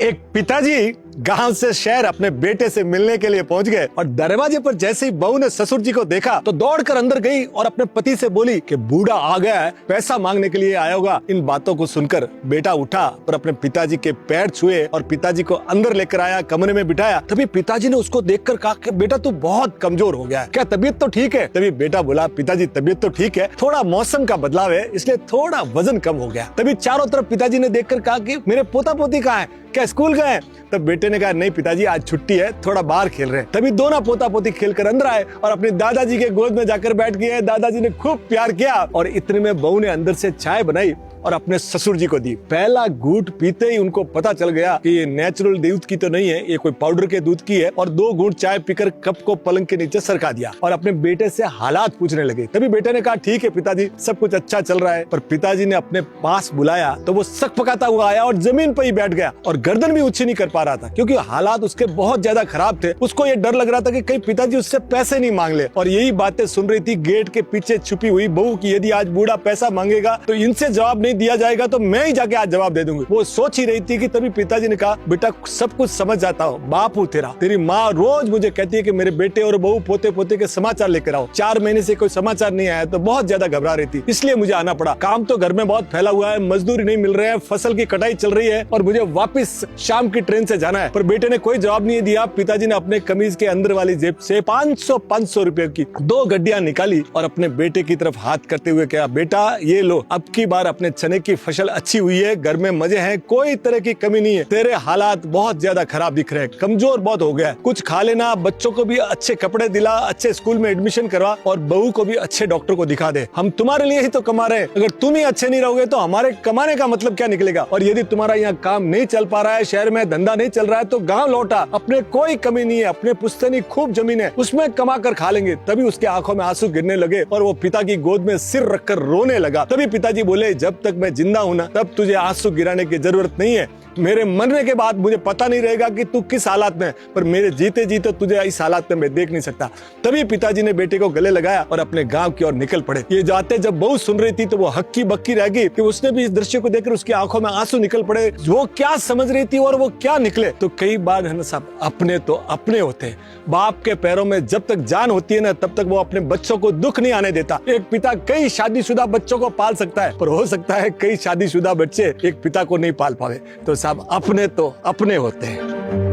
एक पिताजी गांव से शहर अपने बेटे से मिलने के लिए पहुंच गए और दरवाजे पर जैसे ही बहू ने ससुर जी को देखा तो दौड़कर अंदर गई और अपने पति से बोली कि बूढ़ा आ गया है, पैसा मांगने के लिए आया होगा। इन बातों को सुनकर बेटा उठा और अपने पिताजी के पैर छुए और पिताजी को अंदर लेकर आया, कमरे में बिठाया। तभी पिताजी ने उसको देखकर कहा कि बेटा तू बहुत कमजोर हो गया है, क्या तबीयत तो ठीक है? तभी बेटा बोला पिताजी तबीयत तो ठीक है, थोड़ा मौसम का बदलाव है इसलिए थोड़ा वजन कम हो गया। तभी चारों तरफ पिताजी ने देखकर कहा कि मेरे पोता पोती कहाँ है, क्या स्कूल गए? तब बेटे ने कहा नहीं पिताजी आज छुट्टी है, थोड़ा बाहर खेल रहे हैं। तभी दोनों पोता पोती खेलकर अंदर आए और अपने दादाजी के गोद में जाकर बैठ गए। दादाजी ने खूब प्यार किया और इतने में बहू ने अंदर से चाय बनाई और अपने ससुर जी को दी। पहला घूंट पीते ही उनको पता चल गया कि ये नेचुरल दूध की तो नहीं है, ये कोई पाउडर के दूध की है। और 2 घूंट चाय पीकर कप को पलंग के नीचे सरका दिया और अपने बेटे से हालात पूछने लगे। तभी बेटे ने कहा ठीक है पिताजी सब कुछ अच्छा चल रहा है। पर पिताजी ने अपने पास बुलाया तो वो सक पकाता हुआ आया और जमीन पर ही बैठ गया और गर्दन भी ऊंची नहीं कर पा रहा था क्योंकि हालात उसके बहुत ज्यादा खराब थे। उसको ये डर लग रहा था कि कहीं पिताजी उससे पैसे नहीं मांग ले। और यही बातें सुन रही थी गेट के पीछे छुपी हुई बहू की, यदि आज बूढ़ा पैसा मांगेगा तो इनसे जवाब नहीं दिया जाएगा तो मैं ही जाके आज जवाब दे दूंगी। वो सोच ही रही थी कि तभी पिताजी ने कहा बेटा सब कुछ समझ जाता हूँ, बाप हूँ तेरा, तेरी माँ रोज मुझे कहती है कि मेरे बेटे और बहू पोते पोते के समाचार लेकर आओ। 4 महीने से कोई समाचार नहीं आया तो बहुत ज्यादा घबरा रही थी, इसलिए मुझे आना पड़ा। काम तो घर में बहुत फैला हुआ है, मजदूरी नहीं मिल रहे हैं, फसल की कटाई चल रही है और मुझे वापिस शाम की ट्रेन से जाना है। पर बेटे ने कोई जवाब नहीं दिया। पिताजी ने अपने कमीज के अंदर वाली जेब से 500 रुपए की 2 गड्डियां निकाली और अपने बेटे की तरफ हाथ करते हुए कहा बेटा ये लो, अब की बार अपने चने की फसल अच्छी हुई है, घर में मजे हैं, कोई तरह की कमी नहीं है। तेरे हालात बहुत ज्यादा खराब दिख रहे हैं, कमजोर बहुत हो गया, कुछ खा लेना, बच्चों को भी अच्छे कपड़े दिला, अच्छे स्कूल में एडमिशन करवा और बहू को भी अच्छे डॉक्टर को दिखा दे। हम तुम्हारे लिए ही तो कमा रहे हैं, अगर तुम ही अच्छे नहीं रहोगे तो हमारे कमाने का मतलब क्या निकलेगा? और यदि तुम्हारा यहाँ काम नहीं चल पा रहा है, शहर में धंधा नहीं चल रहा है तो गाँव लौटा, अपने कोई कमी नहीं है, अपने पुश्तैनी खूब जमीन है, उसमें कमा कर खा लेंगे। तभी उसके आंखों में आंसू गिरने लगे और वो पिता की गोद में सिर रखकर रोने लगा। तभी पिताजी बोले जब तक मैं जिंदा हूं ना तब तुझे आंसू गिराने की जरूरत नहीं है। मेरे मरने के बाद मुझे पता नहीं रहेगा कि तू किस हालात में, पर मेरे जीते जीते तुझे इस हालात में मैं देख नहीं सकता। तभी पिताजी ने बेटे को गले लगाया और अपने गांव की ओर निकल पड़े। ये जाते जब बहू सुन रही थी तो वो हक्की बक्की रह गई कि उसने भी इस दृश्य को देखकर उसकी आंखों में आंसू निकल पड़े। वो क्या समझ रही थी और वो क्या निकले। तो कई बार है ना साहब, अपने तो अपने होते हैं। बाप के पैरों में जब तक जान होती है ना तब तक वो अपने बच्चों को दुख नहीं आने देता। एक पिता कई शादीशुदा बच्चों को पाल सकता है, पर हो सकता है कई शादीशुदा बच्चे एक पिता को नहीं पाल पावे। तो साहब अपने तो अपने होते हैं।